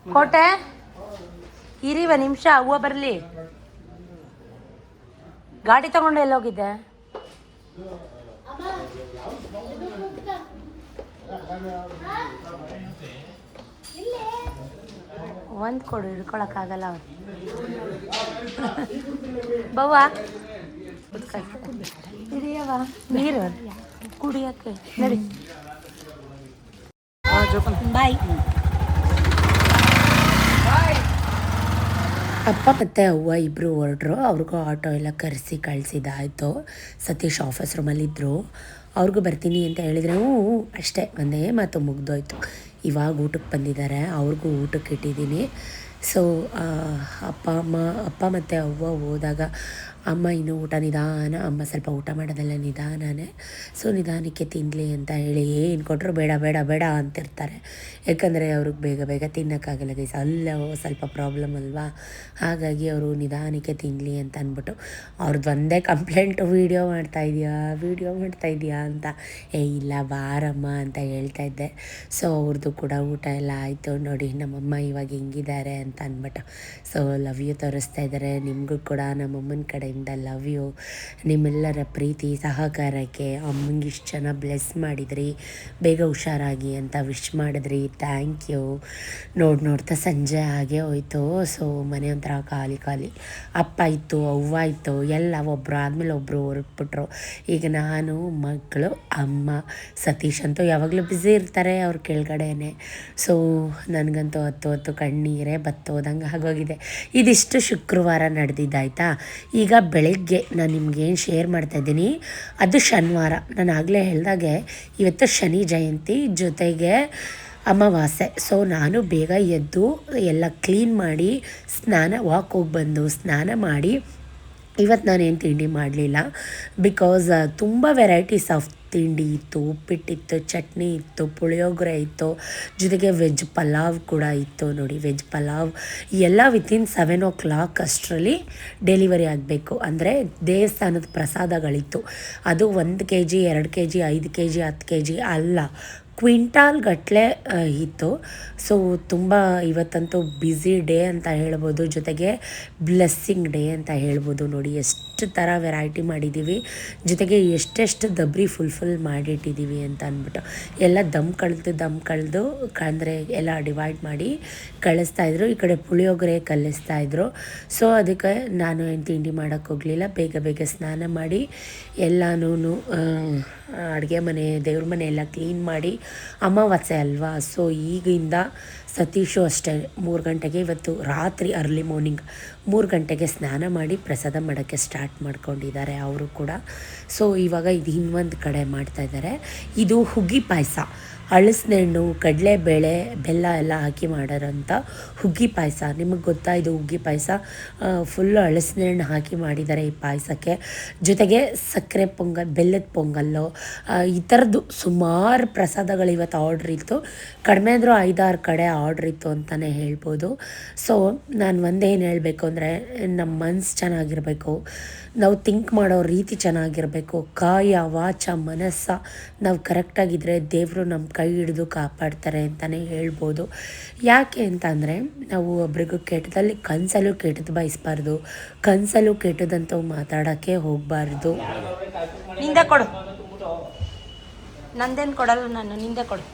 ಕೋಟೆ ಇರಿವ ನಿಮಿಷ, ಹೂವು ಬರಲಿ. ಗಾಡಿ ತಗೊಂಡು ಎಲ್ಲೋಗಿದ್ದೆ? ಒಂದು ಕೊಡು, ಹಿಡ್ಕೊಳಕ್ಕಾಗಲ್ಲ ಅವ್ರು. ಬವ್ವ ಹಿಡಿಯವ ನೀರು ಕುಡಿಯೋಕ್ಕೆ ನಡಿ. ಬಾಯ್. ಅಪ್ಪ ಮತ್ತು ಅವ್ವ ಇಬ್ಬರು ಹೊರಟ್ರು. ಅವ್ರಿಗೂ ಆಟೋ ಎಲ್ಲ ಕರೆಸಿ ಕಳಿಸಿದ್ದಾಯಿತು. ಸತೀಶ್ ಆಫೀಸ್ ರೂಮಲ್ಲಿದ್ದರು. ಅವ್ರಿಗೂ ಬರ್ತೀನಿ ಅಂತ ಹೇಳಿದರೆ ಹ್ಞೂ ಅಷ್ಟೇ, ಒಂದೇ ಮಾತು ಮುಗ್ದೋಯ್ತು. ಇವಾಗ ಊಟಕ್ಕೆ ಬಂದಿದ್ದಾರೆ, ಅವ್ರಿಗೂ ಊಟಕ್ಕೆ ಇಟ್ಟಿದ್ದೀನಿ. ಸೊ ಅಪ್ಪ ಮತ್ತು ಅವ್ವ ಹೋದಾಗ ಅಮ್ಮ ಇನ್ನೂ ಊಟ ನಿಧಾನ, ಅಮ್ಮ ಸ್ವಲ್ಪ ಊಟ ಮಾಡೋದೆಲ್ಲ ನಿಧಾನನೇ. ಸೊ ನಿಧಾನಕ್ಕೆ ತಿನ್ನಲಿ ಅಂತ ಹೇಳಿ ಏನು ಕೊಟ್ಟರು ಬೇಡ ಬೇಡ ಬೇಡ ಅಂತಿರ್ತಾರೆ. ಯಾಕಂದರೆ ಅವ್ರಿಗೆ ಬೇಗ ಬೇಗ ತಿನ್ನೋಕ್ಕಾಗಲ್ಲ ಗೈಸ್, ಅಲ್ಲೇ ಸ್ವಲ್ಪ ಪ್ರಾಬ್ಲಮ್ ಅಲ್ವಾ. ಹಾಗಾಗಿ ಅವರು ನಿಧಾನಕ್ಕೆ ತಿನ್ನಲಿ ಅಂತ ಅಂದ್ಬಿಟ್ಟು ಅವ್ರದ್ದು ಒಂದೇ ಕಂಪ್ಲೇಂಟು, ವೀಡಿಯೋ ಮಾಡ್ತಾಯಿದ್ಯಾ ಅಂತ. ಇಲ್ಲ ಬಾರಮ್ಮ ಅಂತ ಹೇಳ್ತಾ ಇದ್ದೆ. ಸೊ ಅವ್ರದ್ದು ಕೂಡ ಊಟ ಎಲ್ಲ ಆಯಿತು. ನೋಡಿ ನಮ್ಮಮ್ಮ ಇವಾಗ ಹೆಂಗಿದ್ದಾರೆ ಅಂತ ಅಂದ್ಬಿಟ್ಟು. ಸೊ ಲವ್ ಯು ತೋರಿಸ್ತಾ ಇದ್ದಾರೆ. ನಿಮಗೂ ಕೂಡ ನಮ್ಮಮ್ಮನ ಕಡೆಯಿಂದ ಲವ್ ಯು. ನಿಮ್ಮೆಲ್ಲರ ಪ್ರೀತಿ ಸಹಕಾರಕ್ಕೆ ಅಮ್ಮಂಗೆ ಇಷ್ಟು ಜನ ಬ್ಲೆಸ್ ಮಾಡಿದ್ರಿ, ಬೇಗ ಹುಷಾರಾಗಿ ಅಂತ ವಿಶ್ ಮಾಡಿದ್ರಿ. Thank you. ನೋಡ್ತಾ ಸಂಜೆ ಹಾಗೆ ಹೋಯ್ತು. ಸೊ ಮನೆ ಒಂಥರ ಖಾಲಿ. ಅಪ್ಪ ಇತ್ತು, ಅವ್ವ ಇತ್ತು, ಎಲ್ಲ ಒಬ್ಬರು ಆದಮೇಲೆ ಒಬ್ಬರು ಹೊರಟ್ಬಿಟ್ರು. ಈಗ ನಾನು, ಮಕ್ಕಳು, ಅಮ್ಮ, ಸತೀಶ್ ಅಂತೂ ಯಾವಾಗಲೂ ಬ್ಯುಸಿ ಇರ್ತಾರೆ ಅವ್ರ ಕೆಳಗಡೆನೆ. ಸೊ ನನಗಂತೂ ಹೊತ್ತು ಕಣ್ಣೀರೇ ಬತ್ತೋದಂಗೆ ಆಗೋಗಿದೆ. ಇದಿಷ್ಟು ಶುಕ್ರವಾರ ನಡೆದಿದ್ದಾಯ್ತಾ. ಈಗ ಬೆಳಗ್ಗೆ ನಾನು ನಿಮ್ಗೇನು ಶೇರ್ ಮಾಡ್ತಾಯಿದ್ದೀನಿ ಅದು ಶನಿವಾರ. ನಾನು ಆಗಲೇ ಹೇಳ್ದಾಗೆ ಇವತ್ತು ಶನಿ ಜಯಂತಿ ಜೊತೆಗೆ ಅಮಾವಾಸ್ಯೆ. ಸೊ ನಾನು ಬೇಗ ಎದ್ದು ಎಲ್ಲ ಕ್ಲೀನ್ ಮಾಡಿ ವಾಕ್ ಹೋಗಿ ಬಂದು ಸ್ನಾನ ಮಾಡಿ, ಇವತ್ತು ನಾನೇನು ತಿಂಡಿ ಮಾಡಲಿಲ್ಲ. ಬಿಕಾಸ್ ತುಂಬ ವೆರೈಟೀಸ್ ಆಫ್ ತಿಂಡಿ ಇತ್ತು. ಉಪ್ಪಿಟ್ಟಿತ್ತು, ಚಟ್ನಿ ಇತ್ತು, ಪುಳಿಯೋಗರೆ ಇತ್ತು, ಜೊತೆಗೆ ವೆಜ್ ಪಲಾವ್ ಕೂಡ ಇತ್ತು. ನೋಡಿ ವೆಜ್ ಪಲಾವ್ ಎಲ್ಲ ವಿತಿನ್ 7 o'clock ಅಷ್ಟರಲ್ಲಿ ಡೆಲಿವರಿ ಆಗಬೇಕು. ಅಂದರೆ ದೇವಸ್ಥಾನದ ಪ್ರಸಾದಗಳಿತ್ತು. ಅದು 1 kg 2 kg 5 kg 10 kg ಅಲ್ಲ, ಕ್ವಿಂಟಾಲ್ ಗಟ್ಟಲೆ ಇತ್ತು. ಸೊ ತುಂಬ ಇವತ್ತಂತೂ ಬ್ಯುಸಿ ಡೇ ಅಂತ ಹೇಳ್ಬೋದು, ಜೊತೆಗೆ ಬ್ಲೆಸ್ಸಿಂಗ್ ಡೇ ಅಂತ ಹೇಳ್ಬೋದು. ನೋಡಿ ಎಷ್ಟು ಥರ ವೆರೈಟಿ ಮಾಡಿದ್ದೀವಿ, ಜೊತೆಗೆ ಎಷ್ಟೆಷ್ಟು ದಬ್ರಿ ಫುಲ್ಫಿಲ್ ಮಾಡಿಟ್ಟಿದ್ದೀವಿ ಅಂತ ಅಂದ್ಬಿಟ್ಟು ಎಲ್ಲ ದಮ್ ಕಳೆದು ಅಂದರೆ ಎಲ್ಲ ಡಿವೈಡ್ ಮಾಡಿ ಕಳಿಸ್ತಾಯಿದ್ರು. ಈ ಕಡೆ ಪುಳಿಯೋಗರೆ ಕಲಿಸ್ತಾಯಿದ್ರು. ಸೊ ಅದಕ್ಕೆ ನಾನು ಏನು ತಿಂಡಿ ಮಾಡೋಕ್ಕೆ ಹೋಗಲಿಲ್ಲ. ಬೇಗ ಸ್ನಾನ ಮಾಡಿ ಎಲ್ಲನೂ ಅಡುಗೆ ಮನೆ, ದೇವ್ರ ಮನೆ ಎಲ್ಲ ಕ್ಲೀನ್ ಮಾಡಿ, ಅಮಾವಾಸ್ಯೆ ಅಲ್ವಾ. ಸೊ ಈಗಿಂದ ಸತೀಶು ಅಷ್ಟೇ 3 ಗಂಟೆಗೆ, ಇವತ್ತು ರಾತ್ರಿ ಅರ್ಲಿ ಮಾರ್ನಿಂಗ್ 3 ಗಂಟೆಗೆ ಸ್ನಾನ ಮಾಡಿ ಪ್ರಸಾದ ಮಾಡೋಕ್ಕೆ ಸ್ಟಾರ್ಟ್ ಮಾಡ್ಕೊಂಡಿದ್ದಾರೆ ಅವರು ಕೂಡ. ಸೊ ಇವಾಗ ಇದು ಇನ್ನೊಂದು ಕಡೆ ಮಾಡ್ತಾಯಿದ್ದಾರೆ. ಇದು ಹುಗ್ಗಿ ಪಾಯಸ, ಹಳಸಿನೆಣ್ಣು, ಕಡಲೆಬೇಳೆ, ಬೆಲ್ಲ ಎಲ್ಲ ಹಾಕಿ ಮಾಡೋರಂಥ ಹುಗ್ಗಿ ಪಾಯಸ. ನಿಮಗೆ ಗೊತ್ತಾ ಇದು ಹುಗ್ಗಿ ಪಾಯಸ? ಫುಲ್ಲು ಹಳಸಿನೆಣ್ಣು ಹಾಕಿ ಮಾಡಿದ್ದಾರೆ ಈ ಪಾಯಸಕ್ಕೆ. ಜೊತೆಗೆ ಸಕ್ಕರೆ ಪೊಂಗಲ್, ಬೆಲ್ಲದ ಪೊಂಗಲ್ಲು, ಈ ಥರದ್ದು ಸುಮಾರು ಪ್ರಸಾದಗಳು ಇವತ್ತು ಆರ್ಡ್ರ್ ಇತ್ತು. ಕಡಿಮೆ ಅಂದರೂ 5-6 ಕಡೆ ಆರ್ಡ್ರ್ ಇತ್ತು ಅಂತಲೇ ಹೇಳ್ಬೋದು. ಸೊ ನಾನು ಒಂದೇನು ಹೇಳಬೇಕು ಅಂದರೆ, ನಮ್ಮ ಮನಸ್ಸು ಚೆನ್ನಾಗಿರಬೇಕು, ನಾವು ಥಿಂಕ್ ಮಾಡೋ ರೀತಿ ಚೆನ್ನಾಗಿರಬೇಕು, ಕಾಯ ವಾಚ ಮನಸ್ಸ ನಾವು ಕರೆಕ್ಟಾಗಿದ್ದರೆ ದೇವರು ನಮ್ಮ ಕೈ ಹಿಡಿದು ಕಾಪಾಡ್ತಾರೆ ಅಂತಲೇ ಹೇಳ್ಬೋದು. ಯಾಕೆ ಅಂತ ಅಂದರೆ, ನಾವು ಒಬ್ರಿಗೂ ಕೆಟ್ಟದಲ್ಲಿ ಕನಸಲ್ಲೂ ಕೆಟ್ಟದ್ದು ಬಯಸಬಾರ್ದು, ಕನಸಲ್ಲೂ ಕೆಟ್ಟದಂತೂ ಮಾತಾಡೋಕ್ಕೆ ಹೋಗಬಾರ್ದು. ನಿಂದೆ ಕೊಡು, ನಂದೇನು ಕೊಡಲ್ಲ ನಾನು, ನಿಂದೆ ಕೊಡು.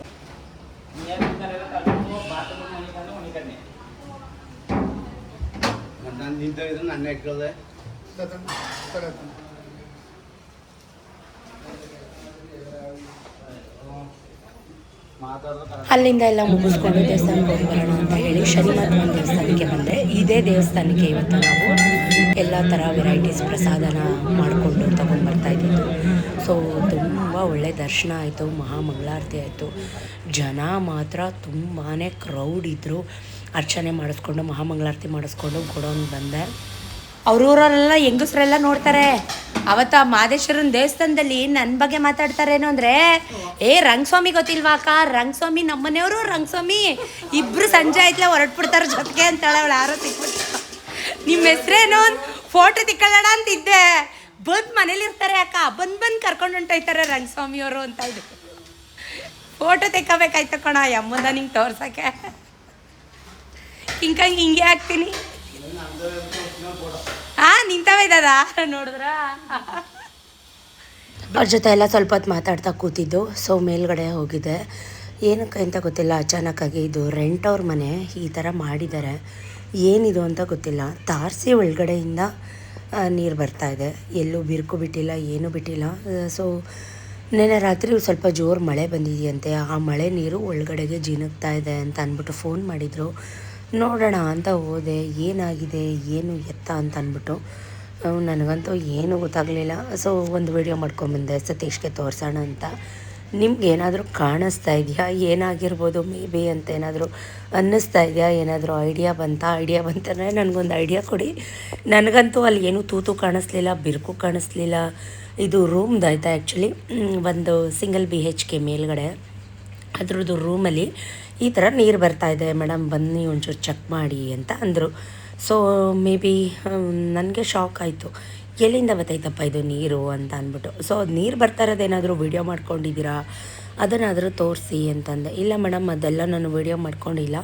ಅಲ್ಲಿಂದ ಎಲ್ಲ ಮುಗಿಸ್ಕೊಂಡು ದೇವಸ್ಥಾನಕ್ಕೆ ಹೋಗಿ ಬರೋಣ ಅಂತ ಹೇಳಿ ಶನಿವಾರ ದೇವಸ್ಥಾನಕ್ಕೆ ಬಂದರೆ, ಇದೇ ದೇವಸ್ಥಾನಕ್ಕೆ ಇವತ್ತು ನಾವು ಎಲ್ಲ ಥರ ವೆರೈಟೀಸ್ ಪ್ರಸಾದನ ಮಾಡಿಕೊಂಡು ತೊಗೊಂಡ್ಬರ್ತಾಯಿದ್ದಿದ್ದು. ಸೊ ತುಂಬ ಒಳ್ಳೆ ದರ್ಶನ ಆಯಿತು, ಮಹಾಮಂಗಳಾರತಿ ಆಯಿತು. ಜನ ಮಾತ್ರ ತುಂಬಾ ಕ್ರೌಡ್ ಇದ್ದರು. ಅರ್ಚನೆ ಮಾಡಿಸ್ಕೊಂಡು ಮಹಾಮಂಗಳಾರತಿ ಮಾಡಿಸ್ಕೊಂಡು ಕೊಡೋಂಗೆ ಬಂದೆ. ಅವ್ರೂರಲ್ಲೆಲ್ಲ ಹೆಂಗಸ್ರೆಲ್ಲ ನೋಡ್ತಾರೆ. ಅವತ್ತು ಆ ಮಾದೇಶ್ವರನ ದೇವಸ್ಥಾನದಲ್ಲಿ ನನ್ನ ಬಗ್ಗೆ ಮಾತಾಡ್ತಾರೇನು ಅಂದರೆ, ರಂಗಸ್ವಾಮಿ ಗೊತ್ತಿಲ್ವಾ ಅಕ್ಕ, ರಂಗಸ್ವಾಮಿ ನಮ್ಮನೆಯವರು ರಂಗಸ್ವಾಮಿ ಇಬ್ಬರು ಸಂಜೆ ಆಯ್ತಲ್ಲ ಹೊರಟ್ಬಿಡ್ತಾರೆ ಜೊತೆಗೆ ಅಂತಾಳೆ ಅವಳು. ಯಾರೋ ಸಿಕ್ಬಿಟ್ಟು ನಿಮ್ಮ ಹೆಸ್ರೇನು ಫೋಟೋ ತಿಕ್ಕೊಳ್ಳೋಣ ಅಂತಿದ್ದೆ, ಬಂದು ಮನೇಲಿರ್ತಾರೆ ಅಕ್ಕ, ಬಂದು ಕರ್ಕೊಂಡು ಹೊಂಟೋಯ್ತಾರೆ ರಂಗಸ್ವಾಮಿಯವರು ಅಂತ ಇದ್ದು. ಫೋಟೋ ತೆಕ್ಕೋಬೇಕಾಯ್ತು ಕಣ ಯಮ್ಮದ ನಿಂಗೆ ತೋರ್ಸೋಕ್ಕೆ. ಹಿಂಗೆ ಹಾಕ್ತೀನಿ. ನಿಂತವೇ ಇದ್ದದ ನೋಡಿದ್ರ. ಅವ್ರ ಜೊತೆ ಎಲ್ಲ ಸ್ವಲ್ಪ ಹೊತ್ತು ಮಾತಾಡ್ತಾ ಕೂತಿದ್ದು. ಸೊ ಮೇಲ್ಗಡೆ ಹೋಗಿದ್ದೆ. ಏನಕ್ಕೆ ಅಂತ ಗೊತ್ತಿಲ್ಲ, ಅಚಾನಕ್ಕಾಗಿ ಇದು ರೆಂಟ್ ಅವ್ರ ಮನೆ ಈ ಥರ ಮಾಡಿದ್ದಾರೆ. ಏನಿದು ಅಂತ ಗೊತ್ತಿಲ್ಲ. ತಾರಸಿ ಒಳಗಡೆಯಿಂದ ನೀರು ಬರ್ತಾಯಿದೆ, ಎಲ್ಲೂ ಬಿರುಕು ಬಿಟ್ಟಿಲ್ಲ, ಏನೂ ಬಿಟ್ಟಿಲ್ಲ. ಸೊ ನೆನ್ನೆ ರಾತ್ರಿ ಸ್ವಲ್ಪ ಜೋರು ಮಳೆ ಬಂದಿದೆಯಂತೆ. ಆ ಮಳೆ ನೀರು ಒಳಗಡೆಗೆ ಜಿನುಗ್ತಾ ಇದೆ ಅಂತ ಅಂದ್ಬಿಟ್ಟು ಫೋನ್ ಮಾಡಿದರು. ನೋಡೋಣ ಅಂತ ಹೋದೆ. ಏನಾಗಿದೆ ಏನು ಎತ್ತ ಅಂತ ಅಂದ್ಬಿಟ್ಟು ನನಗಂತೂ ಏನೂ ಗೊತ್ತಾಗಲಿಲ್ಲ. ಸೊ ಒಂದು ವಿಡಿಯೋ ಮಾಡ್ಕೊಂಬಂದೆ ಸತೀಶ್ಗೆ ತೋರಿಸೋಣ ಅಂತ. ನಿಮ್ಗೆ ಏನಾದರೂ ಕಾಣಿಸ್ತಾ ಇದೆಯಾ, ಏನಾಗಿರ್ಬೋದು ಮೇ ಬಿ ಅಂತ ಏನಾದರೂ ಅನ್ನಿಸ್ತಾ ಇದೆಯಾ, ಏನಾದರೂ ಐಡಿಯಾ ಬಂತಂದರೆ ನನಗೊಂದು ಐಡಿಯಾ ಕೊಡಿ. ನನಗಂತೂ ಅಲ್ಲಿ ಏನೂ ತೂತು ಕಾಣಿಸ್ಲಿಲ್ಲ, ಬಿರುಕು ಕಾಣಿಸ್ಲಿಲ್ಲ. ಇದು ರೂಮ್ದಾಯ್ತಾ ಆ್ಯಕ್ಚುಲಿ, ಒಂದು ಸಿಂಗಲ್ BHK ಮೇಲ್ಗಡೆ ಅದ್ರದ್ದು ರೂಮಲ್ಲಿ ಈ ಥರ ನೀರು ಬರ್ತಾಯಿದೆ ಮೇಡಮ್, ಬನ್ನಿ ಒಂಚೂರು ಚೆಕ್ ಮಾಡಿ ಅಂತ ಅಂದರು. ಸೊ ಮೇ ಬಿ ನನಗೆ ಶಾಕ್ ಆಯಿತು, ಎಲ್ಲಿಂದ ಬರ್ತೈತಪ್ಪ ಇದು ನೀರು ಅಂತ ಅಂದ್ಬಿಟ್ಟು. ಸೊ ಅದು ನೀರು ಬರ್ತಾ ಇರೋದೇನಾದರೂ ವೀಡಿಯೋ ಮಾಡ್ಕೊಂಡಿದ್ದೀರಾ, ಅದನ್ನಾದರೂ ತೋರಿಸಿ ಅಂತಂದೆ. ಇಲ್ಲ ಮೇಡಮ್ ಅದೆಲ್ಲ ನಾನು ವೀಡಿಯೋ ಮಾಡ್ಕೊಂಡಿಲ್ಲ,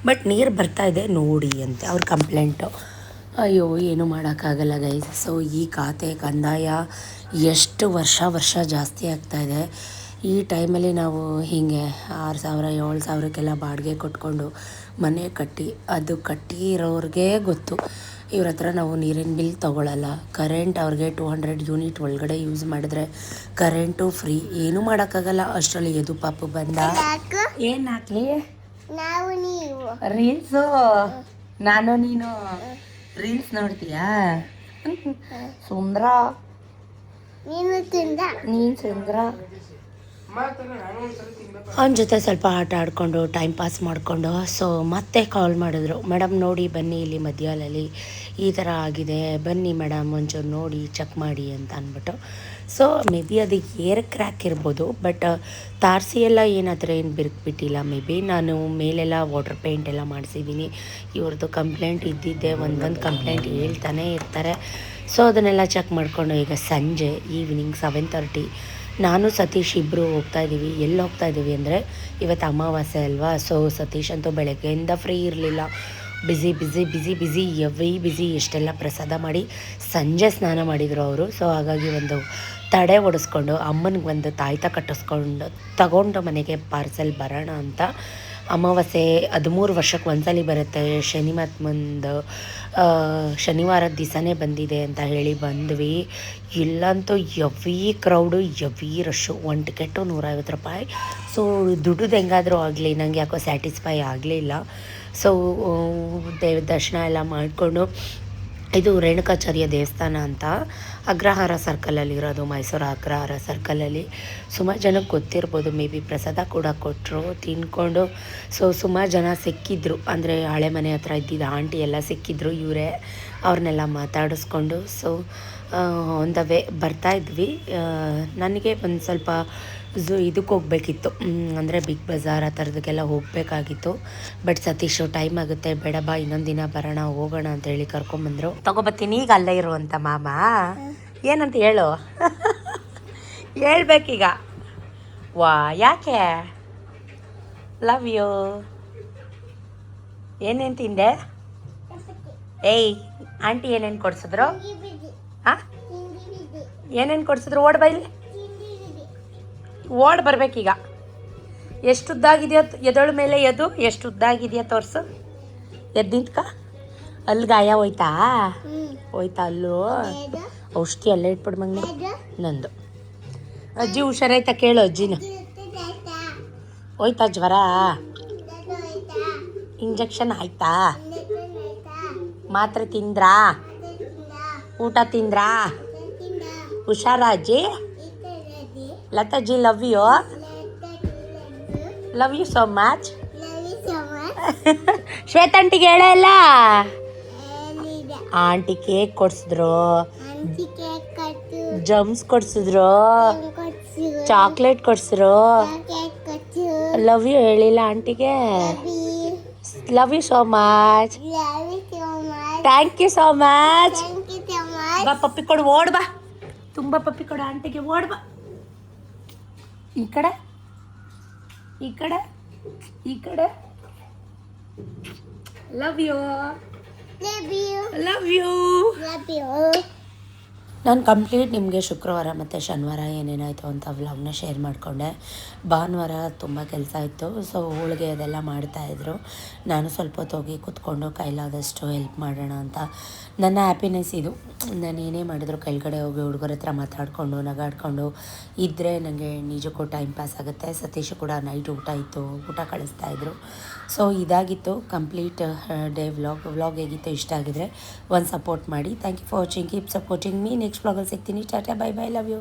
ಬಟ್ ನೀರು ಬರ್ತಾಯಿದೆ ನೋಡಿ ಅಂತ ಅವ್ರ ಕಂಪ್ಲೇಂಟು. ಅಯ್ಯೋ ಏನೂ ಮಾಡೋಕ್ಕಾಗಲ್ಲ ಗೈಸ್. ಸೊ ಈ ಖಾತೆ ಕಂದಾಯ ಎಷ್ಟು ವರ್ಷ ಜಾಸ್ತಿ ಆಗ್ತಾಯಿದೆ. ಈ ಟೈಮಲ್ಲಿ ನಾವು ಹೀಗೆ 6,000 7,000ಕ್ಕೆಲ್ಲ ಬಾಡಿಗೆ ಕೊಟ್ಕೊಂಡು ಮನೆ ಕಟ್ಟಿ, ಅದು ಕಟ್ಟಿರೋರಿಗೆ ಗೊತ್ತು. ಇವ್ರ ಹತ್ರ ನಾವು ನೀರಿನ ಬಿಲ್ ತೊಗೊಳ್ಳಲ್ಲ. ಕರೆಂಟ್ ಅವ್ರಿಗೆ 200 ಯೂನಿಟ್ ಒಳಗಡೆ ಯೂಸ್ ಮಾಡಿದ್ರೆ ಕರೆಂಟು ಫ್ರೀ. ಏನೂ ಮಾಡೋಕ್ಕಾಗಲ್ಲ. ಅಷ್ಟರಲ್ಲಿ ಎದು ಪಾಪು ಬಂದ. ಏನು ಹಾಕ್ಲಿ ರೀಲ್ಸು? ನಾನು ನೀನು ರೀಲ್ಸ್ ನೋಡ್ತೀಯಾ? ಸುಂದ್ರ ನೀನು ಸುಂದ್ರ. ಅವನ ಜೊತೆ ಸ್ವಲ್ಪ ಆಟ ಆಡಿಕೊಂಡು ಟೈಮ್ ಪಾಸ್ ಮಾಡಿಕೊಂಡು ಸೊ ಮತ್ತೆ ಕಾಲ್ ಮಾಡಿದ್ರು. ಮೇಡಮ್ ನೋಡಿ ಬನ್ನಿ, ಇಲ್ಲಿ ಮಧ್ಯಾಹ್ನದಲ್ಲಿ ಈ ಥರ ಆಗಿದೆ, ಬನ್ನಿ ಮೇಡಮ್ ಒಂಚೂರು ನೋಡಿ ಚೆಕ್ ಮಾಡಿ ಅಂತ ಅಂದ್ಬಿಟ್ಟು. ಸೊ ಮೇ ಬಿ ಅದು ಏರ್ ಕ್ರ್ಯಾಕ್ ಇರ್ಬೋದು, ಬಟ್ ತಾರಸಿ ಎಲ್ಲ ಏನಾದರೂ ಏನು ಬಿರುಕ್ಬಿಟ್ಟಿಲ್ಲ. ಮೇ ಬಿ ನಾನು ಮೇಲೆಲ್ಲ ವಾಟರ್ ಪೇಂಟ್ ಎಲ್ಲ ಮಾಡಿಸಿದ್ದೀನಿ. ಇವ್ರದ್ದು ಕಂಪ್ಲೇಂಟ್ ಇದ್ದಿದ್ದೆ, ಒಂದೊಂದು ಕಂಪ್ಲೇಂಟ್ ಹೇಳ್ತಾನೆ ಇರ್ತಾರೆ. ಸೊ ಅದನ್ನೆಲ್ಲ ಚೆಕ್ ಮಾಡಿಕೊಂಡು ಈಗ ಸಂಜೆ ಈವ್ನಿಂಗ್ 7:30 ನಾನು ಸತೀಶ್ ಇಬ್ಬರು ಹೋಗ್ತಾಯಿದ್ದೀವಿ. ಎಲ್ಲಿ ಹೋಗ್ತಾಯಿದ್ದೀವಿ ಅಂದರೆ ಇವತ್ತು ಅಮಾವಾಸ್ಯೆ ಅಲ್ವಾ. ಸೊ ಸತೀಶ್ ಅಂತೂ ಬೆಳಗ್ಗೆಯಿಂದ ಫ್ರೀ ಇರಲಿಲ್ಲ. ಬಿಸಿ ಎಷ್ಟೆಲ್ಲ ಪ್ರಸಾದ ಮಾಡಿ ಸಂಜೆ ಸ್ನಾನ ಮಾಡಿದರು ಅವರು. ಸೊ ಹಾಗಾಗಿ ಒಂದು ತಡೆ ಒಡಿಸ್ಕೊಂಡು ಅಮ್ಮನಿಗೆ ಒಂದು ತಾಯ್ತ ಕಟ್ಟಿಸ್ಕೊಂಡು ತಗೊಂಡು ಮನೆಗೆ ಪಾರ್ಸೆಲ್ ಬರೋಣ ಅಂತ. ಅಮಾವಾಸ್ಯೆ 13 ವರ್ಷಕ್ಕೆ ಒಂದ್ಸಲ ಬರುತ್ತೆ. ಶನಿವಾರದ ದಿವಸನೇ ಬಂದಿದೆ ಅಂತ ಹೇಳಿ ಬಂದ್ವಿ. ಇಲ್ಲಂತೂ ಯವಿ ಕ್ರೌಡು, ಯವಿ ರಶ್ಶು. ಒಂದು ಟಿಕೆಟು 150 ರೂಪಾಯಿ. ಸೊ ದುಡ್ಡು ಹೆಂಗಾದರೂ ಆಗಲಿ, ನನಗೆ ಯಾಕೋ ಸ್ಯಾಟಿಸ್ಫೈ ಆಗಲಿಲ್ಲ. ಸೊ ದರ್ಶನ ಎಲ್ಲ ಮಾಡಿಕೊಂಡು, ಇದು ರೇಣುಕಾಚಾರ್ಯ ದೇವಸ್ಥಾನ ಅಂತ ಅಗ್ರಹಾರ ಸರ್ಕಲಲ್ಲಿರೋದು, ಮೈಸೂರು ಅಗ್ರಹಾರ ಸರ್ಕಲಲ್ಲಿ. ಸುಮಾರು ಜನಕ್ಕೆ ಗೊತ್ತಿರ್ಬೋದು, ಮೇ ಬಿ ಪ್ರಸಾದ ಕೂಡ ಕೊಟ್ಟರು, ತಿಂದ್ಕೊಂಡು. ಸೊ ಸುಮಾರು ಜನ ಸಿಕ್ಕಿದ್ರು, ಅಂದರೆ ಹಳೆ ಮನೆ ಹತ್ರ ಇದ್ದಿದ್ದ ಆಂಟಿ ಎಲ್ಲ ಸಿಕ್ಕಿದ್ರು. ಇವರೇ ಅವ್ರನ್ನೆಲ್ಲ ಮಾತಾಡಿಸ್ಕೊಂಡು ಸೊ ಆನ್ ದ ವೇ ಬರ್ತಾಯಿದ್ವಿ. ನನಗೆ ಒಂದು ಸ್ವಲ್ಪ ಇದಕ್ಕೆ ಹೋಗಬೇಕಿತ್ತು, ಅಂದರೆ ಬಿಗ್ ಬಜಾರ್ ಆ ಥರದಕ್ಕೆಲ್ಲ ಹೋಗಬೇಕಾಗಿತ್ತು. ಬಟ್ ಸತೀಶು ಟೈಮ್ ಆಗುತ್ತೆ, ಬೇಡ ಬಾ ಇನ್ನೊಂದು ದಿನ ಬರೋಣ ಹೋಗೋಣ ಅಂತೇಳಿ ಕರ್ಕೊಂಬಂದರು. ತಗೊಬತ್ತೀನಿ ಈಗ ಅಲ್ಲೇ ಇರುವಂಥ ಮಾಮ ಏನಂತ ಹೇಳು. ಹೇಳ್ಬೇಕೀಗ. ವಾ ಯಾಕೆ ಲವ್ ಯು. ಏನೇನು ತಿಂದೆ? ಏಯ್ ಆಂಟಿ ಏನೇನು ಕೊಡ್ಸಿದ್ರು? ಹಾಂ ಏನೇನು ಕೊಡ್ಸಿದ್ರು? ಓಡ್ ಬೈಲಿ, ಓಡ್ ಬರ್ಬೇಕೀಗ. ಎಷ್ಟು ಉದ್ದಾಗಿದೆಯೋ ಎದೊಳ ಮೇಲೆ ಎದು, ಎಷ್ಟು ಉದ್ದಾಗಿದೆಯಾ ತೋರಿಸು. ಎದ್ದು ನಿಂತ್ಕ. ಅಲ್ಲಿ ಗಾಯ ಹೋಯ್ತಾ? ಅಲ್ಲೂ ಔಷಧಿ ಅಲ್ಲೇ ಇಟ್ಬಿಡು ಮಗನೇ. ನಂದು ಅಜ್ಜಿ ಹುಷಾರಾಯ್ತಾ ಕೇಳು ಅಜ್ಜಿನ. ಹೋಯ್ತಾ ಜ್ವರ? ಇಂಜೆಕ್ಷನ್ ಆಯ್ತಾ? ಮಾತ್ರೆ ತಿಂದ್ರಾ? ಊಟ ತಿಂದ್ರಾ? ಹುಷಾರಾಜಿ. Lataji love you. Love you so much. ಶ್ವೇತಂಟಿಗೆ ಹೇಳಲ್ಲ. ಆಂಟಿ ಕೇಕ್ ಕೊಡ್ಸಿದ್ರು, ಜಮ್ಸ್ ಕೊಡ್ಸಿದ್ರು, ಚಾಕ್ಲೇಟ್ ಕೊಡ್ಸಿದ್ರು. ಲವ್ ಯು ಹೇಳಿಲ್ಲ ಆಂಟಿಗೆ. Love you so much. Thank you so much. ಬಾ ಪಪ್ಪಿ ಕೊಡು, ಓಡ್ ಬಾ. ತುಂಬ ಪಪ್ಪಿ ಕೊಡು ಆಂಟಿಗೆ, ಓಡ್ ಬಾ. ಈ ಕಡೆ ಈ ಕಡೆ ಈ ಕಡೆ. Love you. Love you. ನಾನು ಕಂಪ್ಲೀಟ್ ನಿಮಗೆ ಶುಕ್ರವಾರ ಮತ್ತು ಶನಿವಾರ ಏನೇನಾಯಿತು ಅಂತ ವ್ಲಾಗ್ನ ಶೇರ್ ಮಾಡಿಕೊಂಡೆ. ಭಾನುವಾರ ತುಂಬ ಕೆಲಸ ಇತ್ತು, ಸೊ ಹೋಳಿಗೆ ಅದೆಲ್ಲ ಮಾಡ್ತಾಯಿದ್ರು. ನಾನು ಸ್ವಲ್ಪ ಹೊತ್ತು ಹೋಗಿ ಕೂತ್ಕೊಂಡು ಕೈಲಾದಷ್ಟು ಹೆಲ್ಪ್ ಮಾಡೋಣ ಅಂತ. ನನ್ನ ಹ್ಯಾಪಿನೆಸ್ ಇದು. ನಾನು ಏನೇ ಮಾಡಿದ್ರು ಕೆಳಗಡೆ ಹೋಗಿ ಹುಡುಗರ ಹತ್ರ ಮಾತಾಡಿಕೊಂಡು ನಗಾಡ್ಕೊಂಡು ಇದ್ದರೆ ನನಗೆ ನಿಜಕ್ಕೂ ಟೈಮ್ ಪಾಸ್ ಆಗುತ್ತೆ. ಸತೀಶ್ ಕೂಡ ನೈಟ್ ಊಟ ಇತ್ತು, ಊಟ ಕಳಿಸ್ತಾಯಿದ್ರು. ಸೊ ಇದಾಗಿತ್ತು ಕಂಪ್ಲೀಟ್ ಡೇ ವ್ಲಾಗ್ ಹೇಗಿತ್ತು, ಇಷ್ಟ ಆಗಿದ್ರೆ ಒಂದು ಸಪೋರ್ಟ್ ಮಾಡಿ. Thank you for watching. Keep supporting me. Next ವ್ಲಾಗಲ್ಲಿ ಸಿಗ್ತೀನಿ. Tata, bye bye, love you.